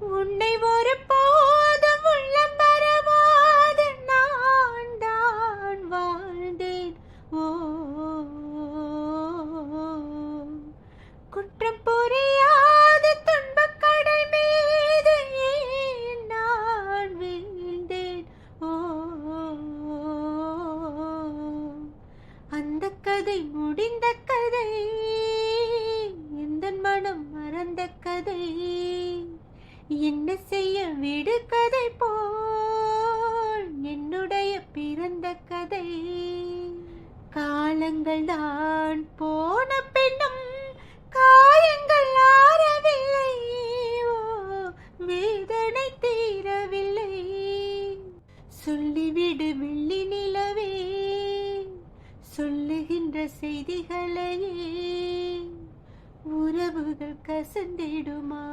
உன்னை ஒரு போதும் உள்ளம் மறவாது நான் தான் வாழ்ந்தேன். ஓ, குற்றம் புரியாத துன்பக் கடல் மீது ஏன் நான் வீழ்ந்தேன். ஓ, அந்த கதை முடிந்த கதை, எந்தன் மனம் மறந்த கதை. என்ன செய்ய விடு கதை போல் என்னுடைய பிறந்த கதை. காலங்கள் தான் போன பின்னும் காயங்கள் ஆறவில்லை. ஓ, வேதனை தீரவில்லை. சொல்லிவிடு வெள்ளி நிலவே, சொல்லுகின்ற செய்திகளையே உறவுகள் கசந்திடுமா?